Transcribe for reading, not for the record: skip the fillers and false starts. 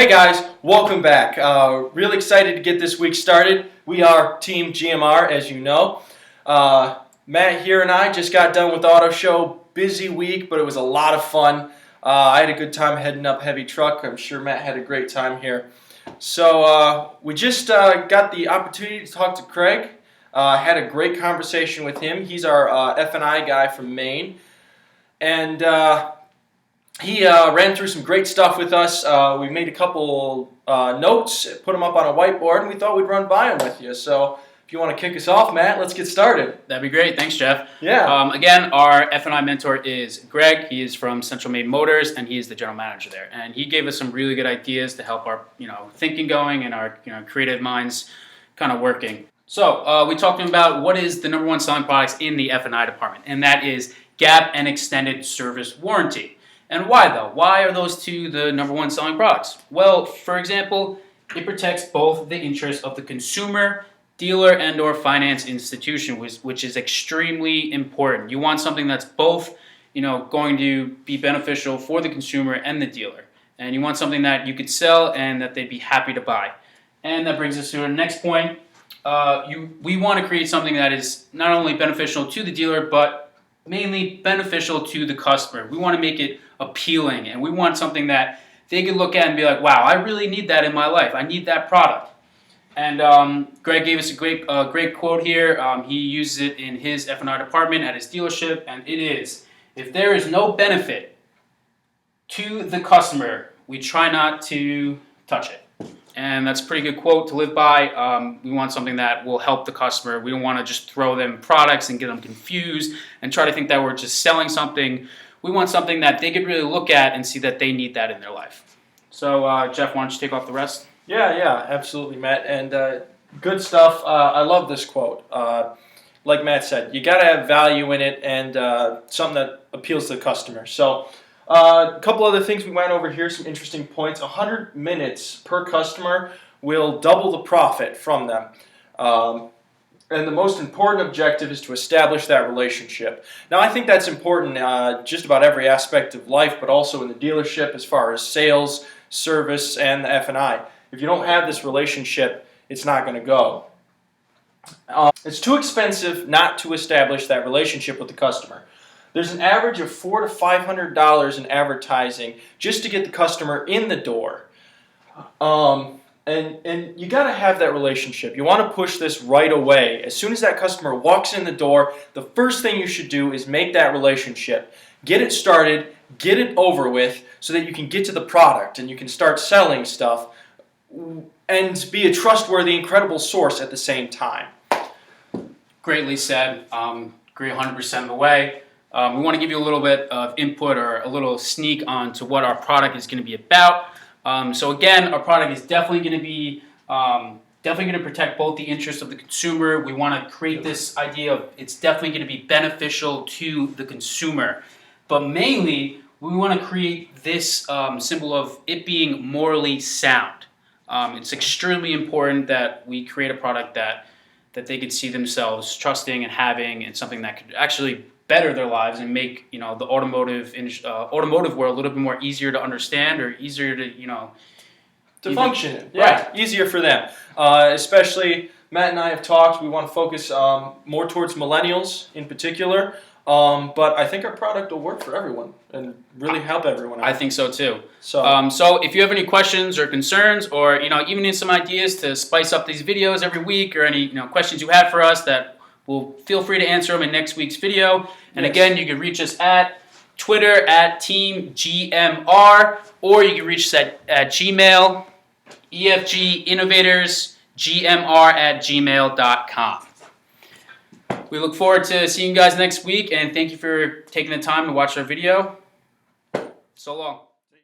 Hey guys, welcome back. Really excited to get this week started. We are Team GMR, as you know. Matt here and I just got done with Auto Show. Busy week, but it was a lot of fun. I had a good time heading up heavy truck. I'm sure Matt had a great time here. So we just got the opportunity to talk to Craig. Had a great conversation with him. He's our F&I guy from Maine. And he ran through some great stuff with us. We made a couple notes, put them up on a whiteboard, and we thought we'd run by them with you. So if you want to kick us off, Matt, let's get started. That'd be great. Thanks, Jeff. Yeah. Again, our F&I mentor is Greg. He is from Central Maine Motors, and he is the general manager there. And he gave us some really good ideas to help our thinking going and our creative minds kind of working. So we talked to him about what is the number one selling products in the F&I department, and that is gap and extended service warranty. And why though? Why are those two the number one selling products? Well, for example, it protects both the interests of the consumer, dealer, and or finance institution, which is extremely important. You want something that's both, going to be beneficial for the consumer and the dealer. And you want something that you could sell and that they'd be happy to buy. And that brings us to our next point. We want to create something that is not only beneficial to the dealer, but mainly beneficial to the customer. We want to make it appealing, and we want something that they could look at and be like, wow, I really need that in my life. I need that product. And Greg gave us a great quote here. He uses it in his F&I department at his dealership, and it is, if there is no benefit to the customer, we try not to touch it. And that's a pretty good quote to live by. We want something that will help the customer. We don't want to just throw them products and get them confused and try to think that we're just selling something. We want something that they could really look at and see that they need that in their life. So, Jeff, why don't you take off the rest? Yeah, absolutely, Matt. And good stuff. I love this quote. Like Matt said, you got to have value in it and something that appeals to the customer. So a couple other things we went over here, some interesting points. 100 minutes per customer will double the profit from them. And the most important objective is to establish that relationship. Now, I think that's important just about every aspect of life, but also in the dealership as far as sales, service, and the F&I. If you don't have this relationship, it's not going to go. It's too expensive not to establish that relationship with the customer. There's an average of $400 to $500 in advertising just to get the customer in the door. And you got to have that relationship. You want to push this right away. As soon as that customer walks in the door, the first thing you should do is make that relationship. Get it started, get it over with, so that you can get to the product and you can start selling stuff and be a trustworthy, incredible source at the same time. Greatly said. Agree 100% of the way. We want to give you a little bit of input or a little sneak on to what our product is going to be about. So again, our product is definitely going to be protect both the interests of the consumer. We want to create this idea of it's definitely going to be beneficial to the consumer, but mainly we want to create this symbol of it being morally sound. It's extremely important that we create a product that they could see themselves trusting and having, and something that could actually better their lives and make the automotive world a little bit more easier to understand or easier to function. Yeah, right. Easier for them. Especially Matt and I have talked. We want to focus more towards millennials in particular. But I think our product will work for everyone and really help everyone out. I think so too. So if you have any questions or concerns, or even need some ideas to spice up these videos every week, or any questions you have for us, that we'll feel free to answer them in next week's video. And again, you can reach us at Twitter at Team GMR, or you can reach us at Gmail, EFG Innovators, GMR@gmail.com. We look forward to seeing you guys next week, and thank you for taking the time to watch our video. So long.